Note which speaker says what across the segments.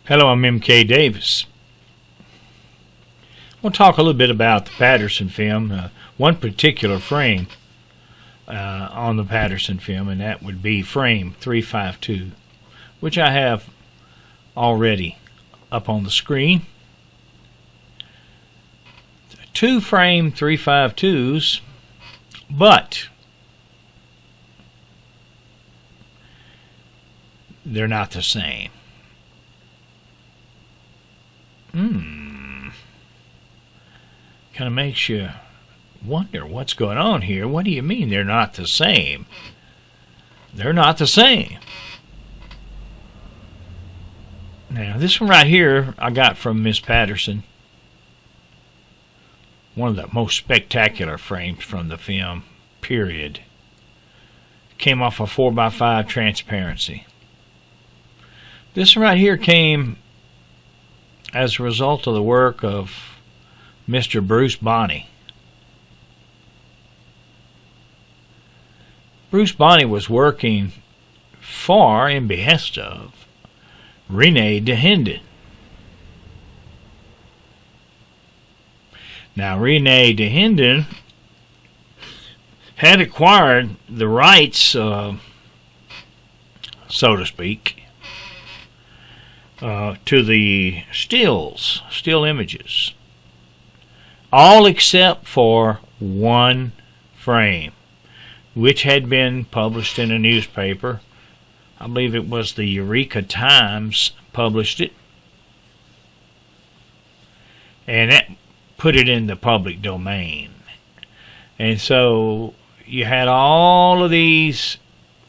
Speaker 1: Hello, I'm M.K. Davis. We'll talk a little bit about the Patterson film, one particular frame on the Patterson film, and that would be frame 352, which I have already up on the screen. Two frame 352s, but they're not the same. Kind of makes you wonder what's going on here. What do you mean they're not the same? They're not the same. Now, this one right here I got from Miss Patterson. One of the most spectacular frames from the film, period. Came off a 4x5 transparency. This one right here came as a result of the work of Mr. Bruce Bonney. Bruce Bonney was working for, in behest of, Rene DeHinden. Now, Rene DeHinden had acquired the rights, so to speak, to the still images, all except for one frame, which had been published in a newspaper. I believe it was the Eureka Times published it, and that put it in the public domain. And so you had all of these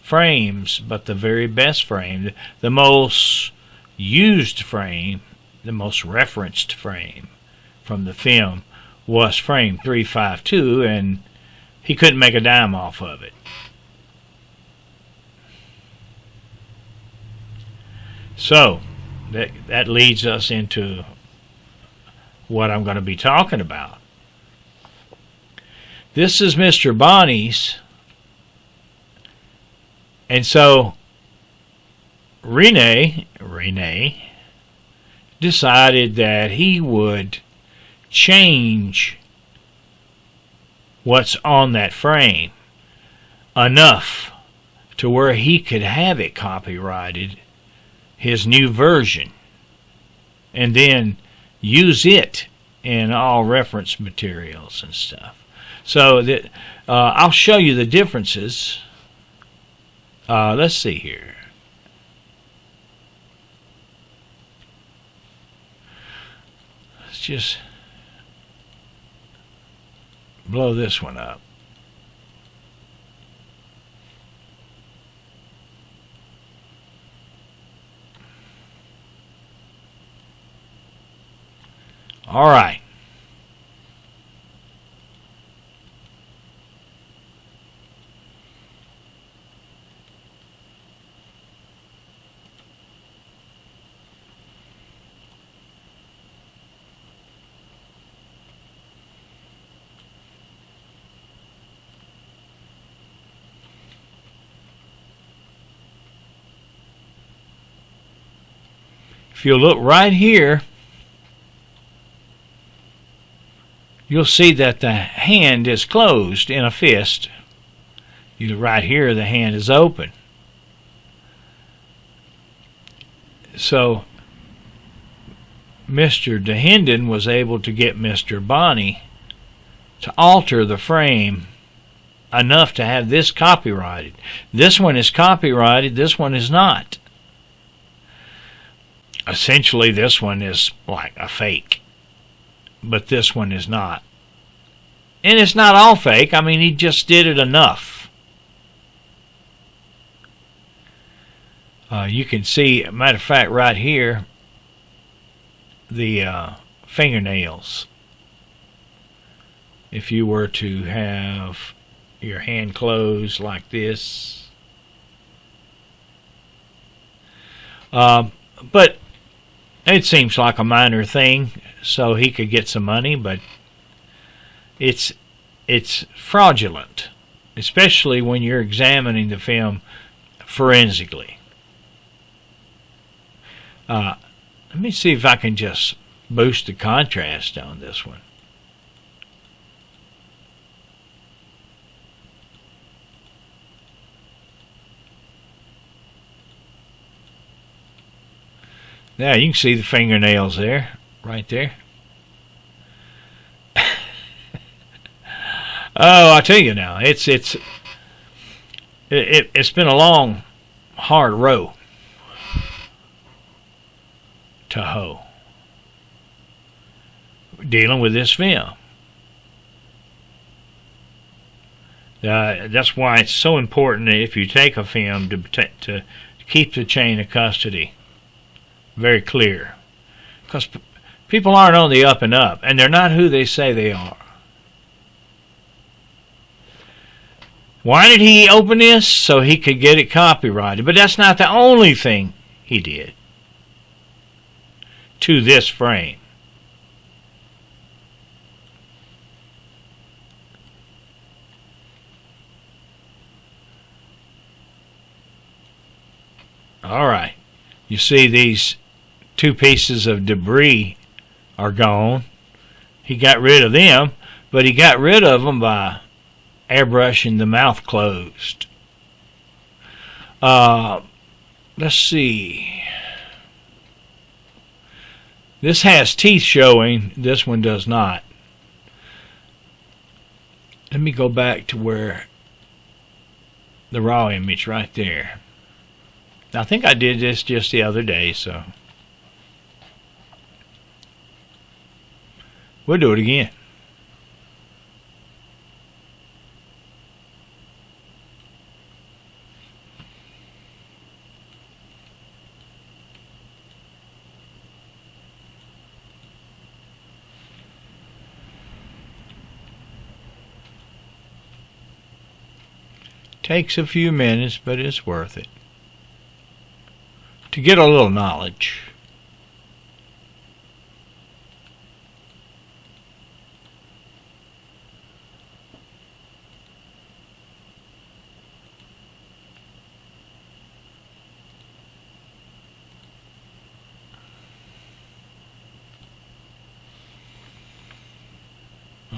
Speaker 1: frames, but the very best frame, the most used frame, the most referenced frame from the film was frame 352, and he couldn't make a dime off of it. So that leads us into what I'm going to be talking about. This is Mr. Bonney's, and so Rene decided that he would change what's on that frame enough to where he could have it copyrighted, his new version, and then use it in all reference materials and stuff. So that I'll show you the differences. Let's see here. Let's just blow this one up. All right. If you look right here, you'll see that the hand is closed in a fist. You look right here, the hand is open. So Mr. DeHinden was able to get Mr. Bonney to alter the frame enough to have this copyrighted. This one is copyrighted, this one is not. Essentially, this one is like a fake, but this one is not. And it's not all fake. I mean, he just did it enough. You can see, matter of fact, right here, the fingernails. If you were to have your hand closed like this. But it seems like a minor thing, so he could get some money, but it's fraudulent, especially when you're examining the film forensically. Let me see if I can just boost the contrast on this one. Now you can see the fingernails there, right there. Oh, I tell you now, it's been a long, hard row to hoe dealing with this film. That's why it's so important if you take a film to keep the chain of custody very clear, because people aren't on the up and up, and they're not who they say they are. Why did he open this? So he could get it copyrighted, but that's not the only thing he did to this frame. All right, you see these two pieces of debris are gone. He got rid of them, but he got rid of them by airbrushing the mouth closed. Let's see. This has teeth showing. This one does not. Let me go back to where the raw image right there. I think I did this just the other day, so we'll do it again. Takes a few minutes, but it's worth it to get a little knowledge.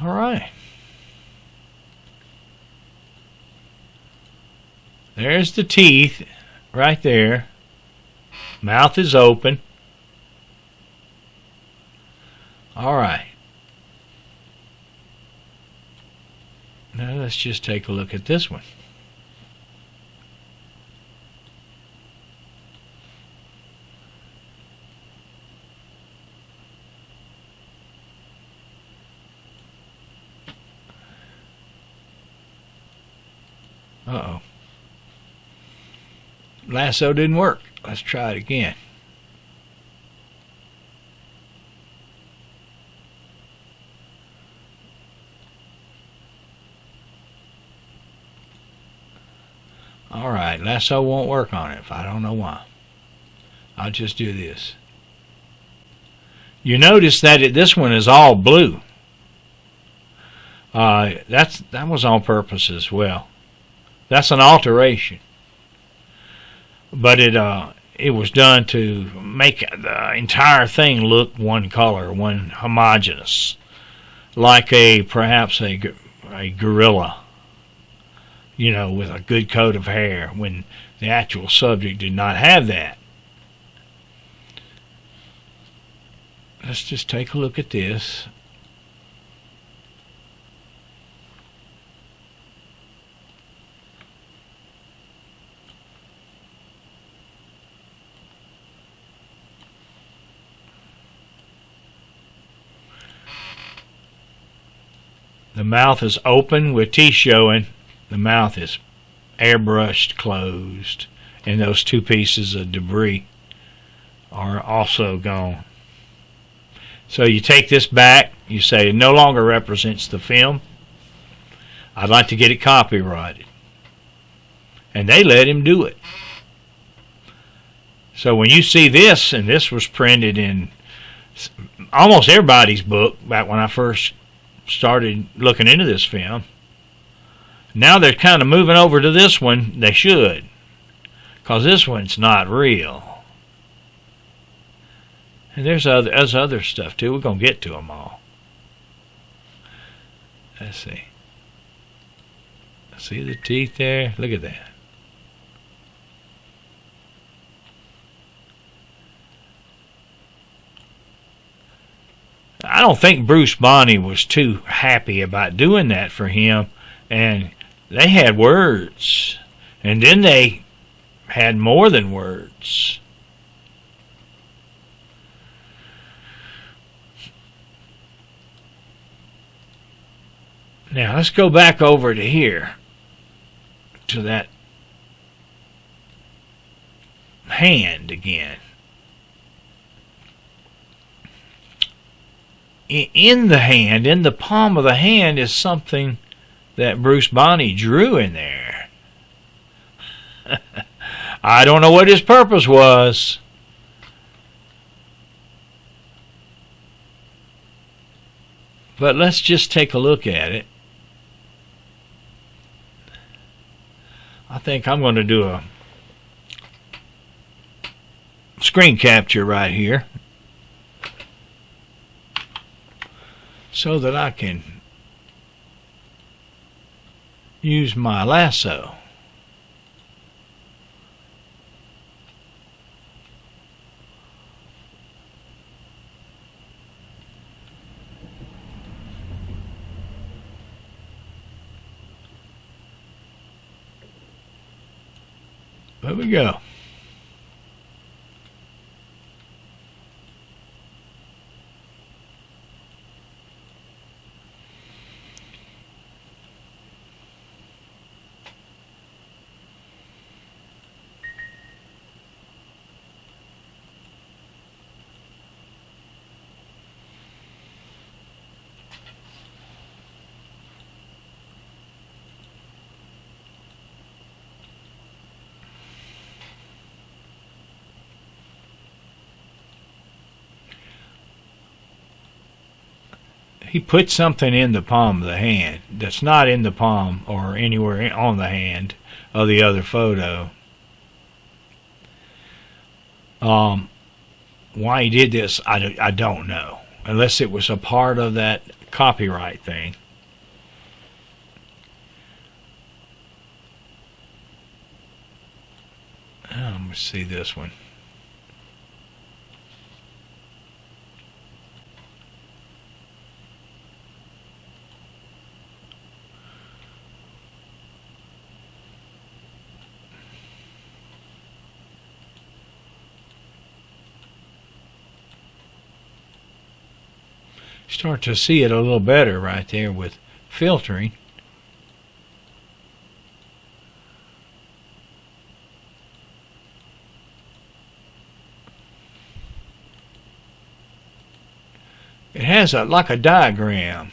Speaker 1: All right. There's the teeth right there. Mouth is open. All right. Now let's just take a look at this one. Uh-oh. Lasso didn't work. Let's try it again. All right, lasso won't work on it. I don't know why. I'll just do this. You notice that this one is all blue. That was on purpose as well. That's an alteration. But it was done to make the entire thing look one color, one homogeneous, like perhaps a gorilla, you know, with a good coat of hair, when the actual subject did not have that. Let's just take a look at this. The mouth is open with teeth showing. The mouth is airbrushed closed. And those two pieces of debris are also gone. So you take this back. You say it no longer represents the film. I'd like to get it copyrighted. And they let him do it. So when you see this, and this was printed in almost everybody's book back when I first started looking into this film. Now they're kind of moving over to this one. They should, because this one's not real. And there's other stuff too. We're gonna get to them all. Let's see. See the teeth there? Look at that. I don't think Bruce Bonney was too happy about doing that for him, and they had words, and then they had more than words. Now let's go back over to here, to that hand again. In the hand, in the palm of the hand, is something that Bruce Bonney drew in there. I don't know what his purpose was. But let's just take a look at it. I think I'm going to do a screen capture right here so that I can use my lasso. There we go. He put something in the palm of the hand that's not in the palm or anywhere on the hand of the other photo. Why he did this, I don't know. Unless it was a part of that copyright thing. Let me see this one. Start to see it a little better right there with filtering. It has like a diagram,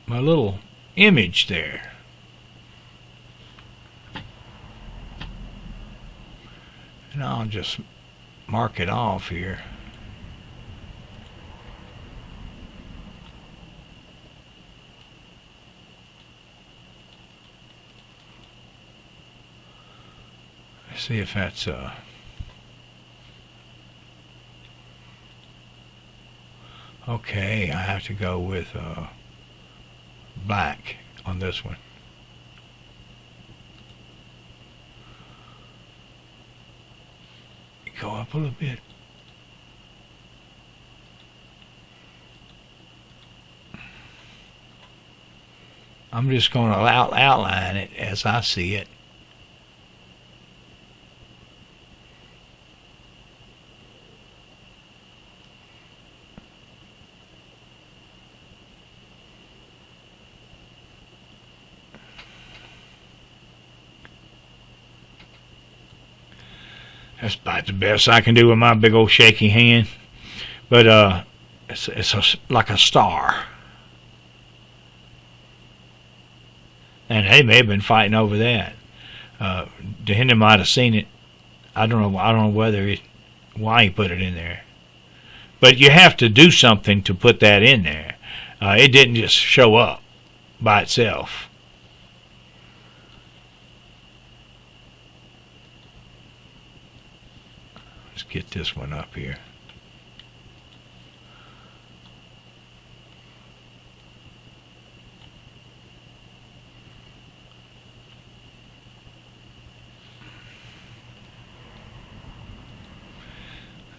Speaker 1: a little image there. And I'll just mark it off here. See if that's okay. I have to go with black on this one. Go up a little bit. I'm just going to outline it as I see it. That's about the best I can do with my big old shaky hand. But it's like a star. And they may have been fighting over that. Dehinda might have seen it. I don't know why he put it in there. But you have to do something to put that in there. It didn't just show up by itself. Let's get this one up here.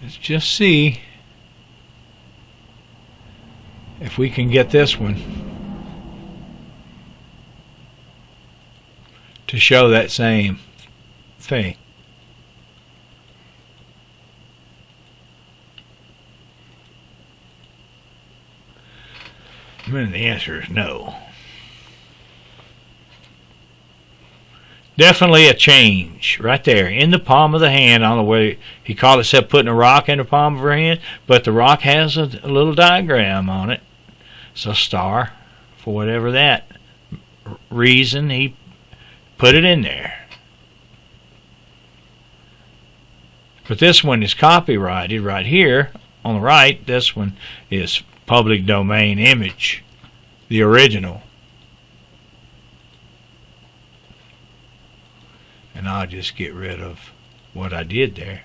Speaker 1: Let's just see if we can get this one to show that same thing. And the answer is no. Definitely a change right there in the palm of the hand. On the way he called himself putting a rock in the palm of her hand, but the rock has a little diagram on it. It's a star for whatever that reason he put it in there. But this one is copyrighted right here on the right. This one is public domain image, the original. And I'll just get rid of what I did there.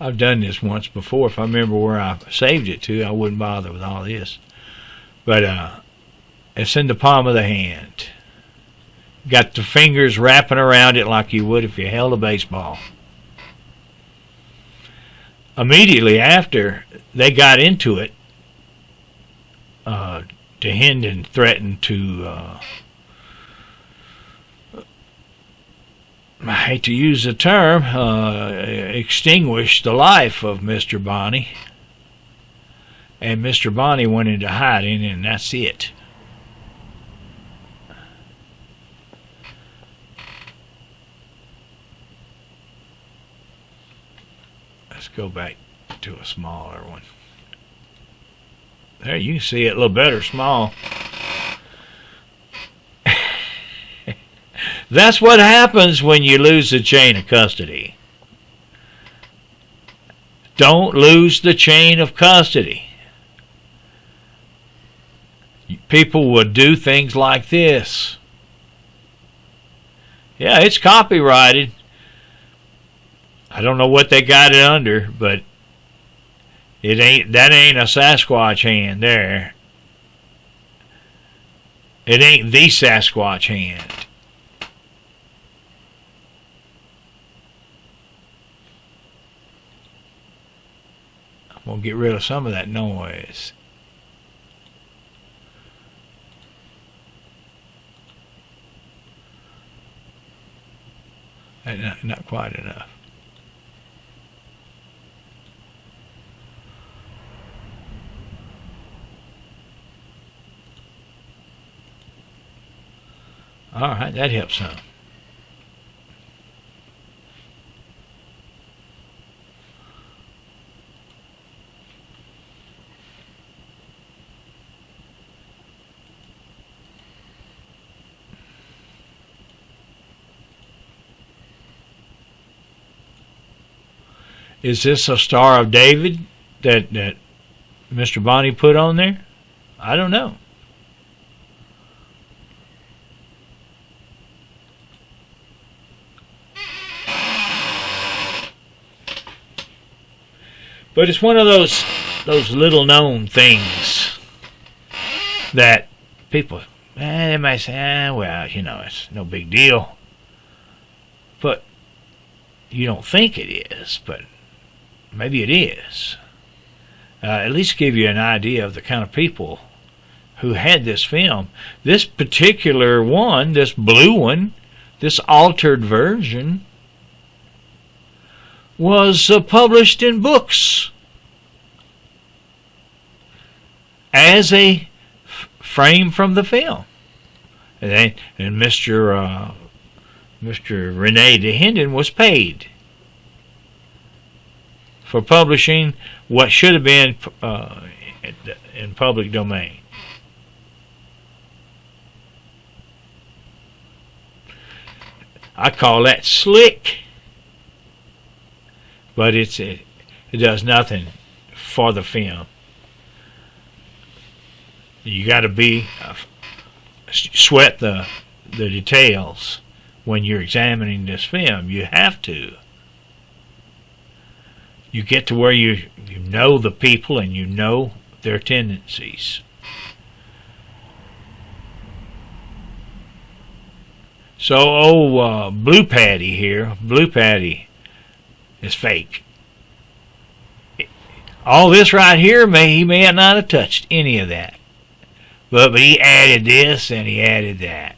Speaker 1: I've done this once before. If I remember where I saved it to, I wouldn't bother with all this. But it's in the palm of the hand. Got the fingers wrapping around it like you would if you held a baseball. Immediately after they got into it, Hendon threatened to, I hate to use the term, extinguish the life of Mr. Bonney. And Mr. Bonney went into hiding, and that's it. Let's go back to a smaller one. There, you can see it a little better small. That's what happens when you lose the chain of custody. Don't lose the chain of custody. People would do things like this. Yeah, it's copyrighted. I don't know what they got it under, but that ain't a Sasquatch hand there. It ain't the Sasquatch hand. I'm going to get rid of some of that noise. Not quite enough. All right, that helps some. Is this a Star of David that Mr. Bonney put on there? I don't know. But it's one of those little known things that people, they might say, well, it's no big deal. But you don't think it is, but maybe it is. At least give you an idea of the kind of people who had this film. This particular one, this blue one, this altered version, was published in books as a frame from the film. And Mr. Rene de Hendon was paid for publishing what should have been in public domain. I call that slick, but it does nothing for the film. You got to be sweat the details when you're examining this film. You have to. You get to where you know the people and you know their tendencies. So, Blue Patty here, Blue Patty is fake. All this right here, he may not have touched any of that. But he added this and he added that.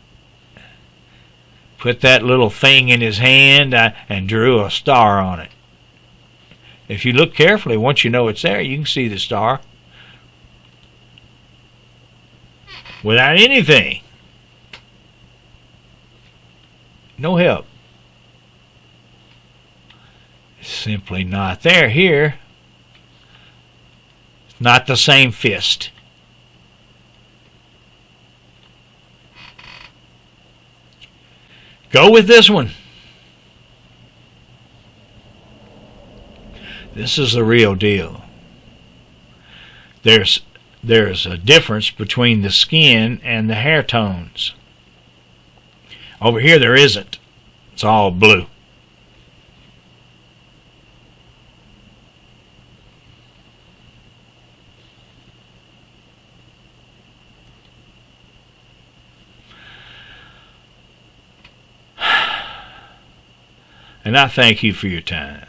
Speaker 1: Put that little thing in his hand and drew a star on it. If you look carefully, once you know it's there, you can see the star without anything. No help. It's simply not there here. It's not the same fist. Go with this one. This is the real deal. There's a difference between the skin and the hair tones. Over here there isn't. It's all blue. And I thank you for your time.